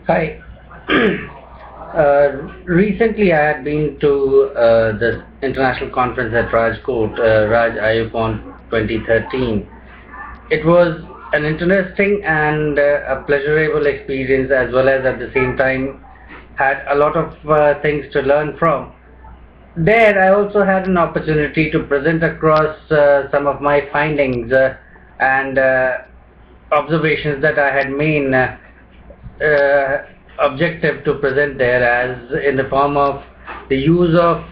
Hi. Recently, I had been to this international conference at Rajkot, Raj Ayupon 2013. It was an interesting and a pleasurable experience, as well as at the same time had a lot of things to learn from. There, I also had an opportunity to present across some of my findings and observations that I had made. Uh, Objective to present there as in the form of the use of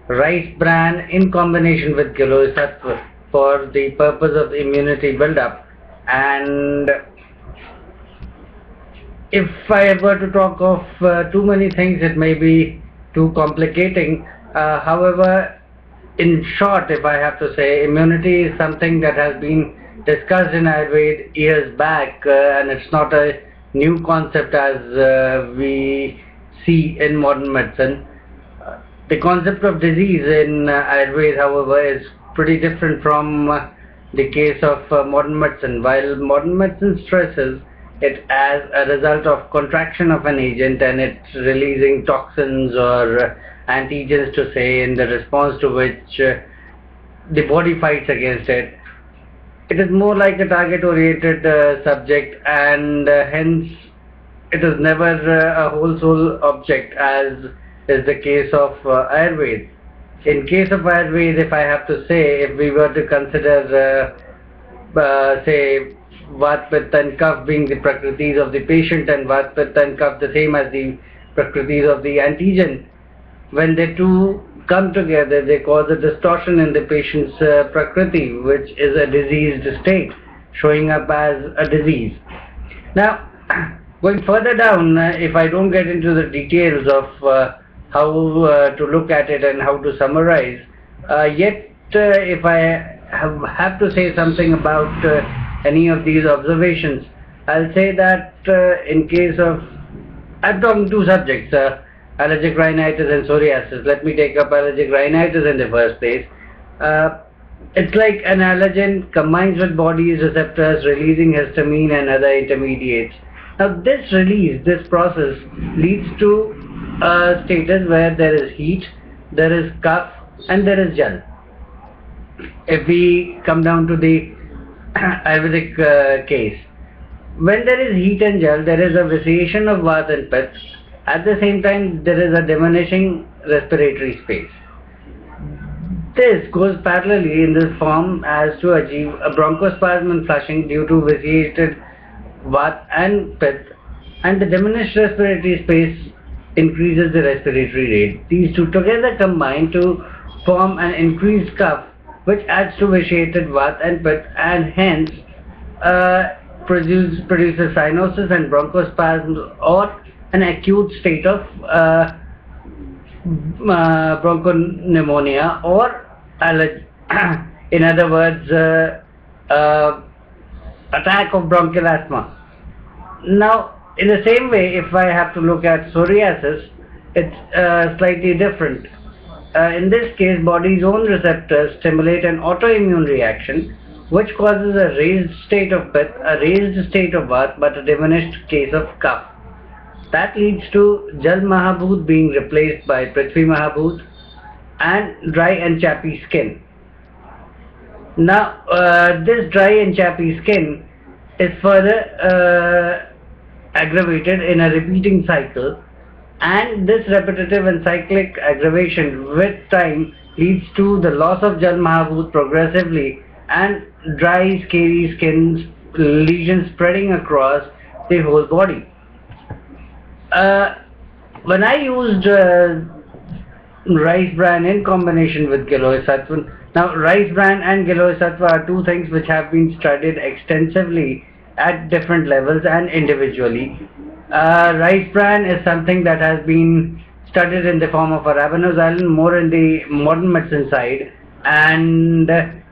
rice bran in combination with Giloy Sattva for the purpose of immunity build-up. And if I were to talk of too many things, it may be too complicating. However, in short, if I have to say, immunity is something that has been discussed in Ayurveda years back, and it's not a new concept as we see in modern medicine. The concept of disease in Ayurveda, however, is pretty different from the case of modern medicine. While modern medicine stresses it as a result of contraction of an agent and it's releasing toxins or antigens to say, in the response to which the body fights against it. It is more like a target oriented subject, and hence it is never a whole soul object, as is the case of Ayurveda. In case of Ayurveda, if I have to say, if we were to consider say Vat, Pitta and Kapha being the prakritis of the patient, and Vat, Pitta and Kapha the same as the prakritis of the antigen, when the two come together, they cause a distortion in the patient's prakriti, which is a diseased state, showing up as a disease. Now, going further down, if I don't get into the details of how to look at it and how to summarize, yet if I have to say something about any of these observations, I'll say that in case of, I'm talking two subjects, allergic rhinitis and psoriasis. Let me take up allergic rhinitis in the first place. It's like an allergen combines with body's receptors, releasing histamine and other intermediates. Now this release, this process leads to a status where there is heat, there is cough, and there is jal. If we come down to the Ayurvedic case, when there is heat and jal, there is a vitiation of Vata and Pitta. At the same time, there is a diminishing respiratory space. This goes parallelly in this form as to achieve a bronchospasm and flushing due to vitiated Vata and Pitta, and the diminished respiratory space increases the respiratory rate. These two together combine to form an increased cough, which adds to vitiated Vata and Pitta, and hence produces cyanosis and bronchospasms, or an acute state of bronchopneumonia, or in other words, attack of bronchial asthma. Now, in the same way, if I have to look at psoriasis, it's slightly different. In this case, body's own receptors stimulate an autoimmune reaction, which causes a raised state of Pitta, a raised state of Vata, but a diminished case of cough. That leads to Jal Mahabhut being replaced by Prithvi Mahabhut and dry and chappy skin. Now, this dry and chappy skin is further aggravated in a repeating cycle, and this repetitive and cyclic aggravation with time leads to the loss of Jal Mahabhut progressively, and dry, scaly skin lesions spreading across the whole body. When I used rice bran in combination with Giloy Sattva, now rice bran and Giloy Sattva are two things which have been studied extensively at different levels and individually. Rice bran is something that has been studied in the form of arabinoxylan, more in the modern medicine side, and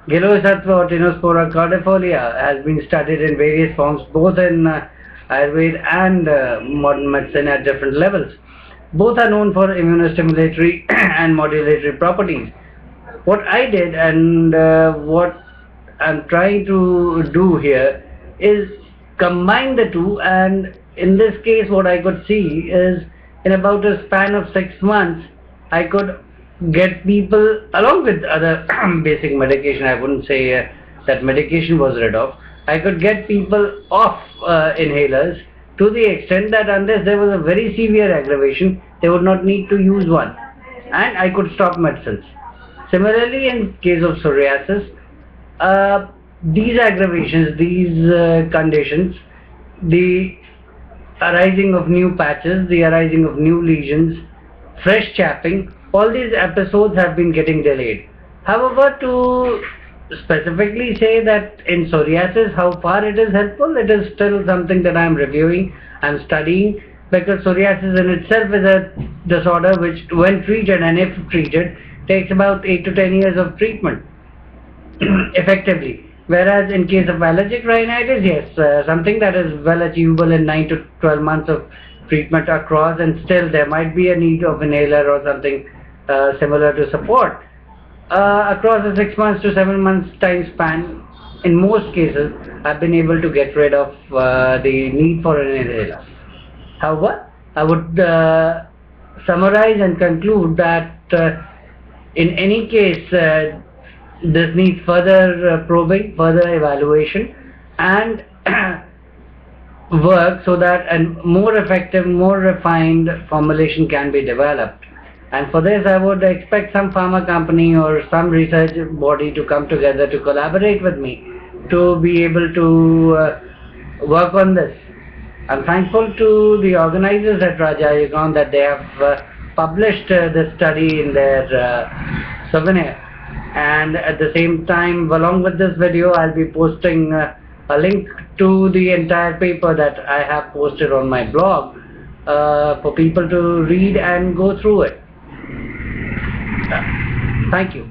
Giloy Sattva or Tinospora cordifolia has been studied in various forms, both in Ayurveda and modern medicine at different levels. Both are known for immunostimulatory and modulatory properties. What I did and what I'm trying to do here is combine the two and in this case, what I could see is in about a span of 6 months, I could get people, along with other basic medication, I wouldn't say that medication was rid of, I could get people off inhalers to the extent that unless there was a very severe aggravation, they would not need to use one, and I could stop medicines. Similarly, in case of psoriasis, these aggravations, these conditions, the arising of new patches, the arising of new lesions, fresh chapping, all these episodes have been getting delayed. However, to specifically say that in psoriasis how far it is helpful, it is still something that I am reviewing and studying, because psoriasis in itself is a disorder which, when treated and if treated, takes about 8 to 10 years of treatment effectively. Whereas in case of allergic rhinitis, yes, something that is well achievable in 9 to 12 months of treatment across, and still there might be a need of inhaler or something similar to support. Across a 6 months to 7 months time span, in most cases, I've been able to get rid of the need for an inhaler. However, I would summarize and conclude that in any case, this needs further probing, further evaluation, and work so that a more effective, more refined formulation can be developed. And for this, I would expect some pharma company or some research body to come together to collaborate with me to be able to work on this. I'm thankful to the organizers at Raja Yugan that they have published this study in their souvenir. And at the same time, along with this video, I'll be posting a link to the entire paper that I have posted on my blog for people to read and go through it. Thank you.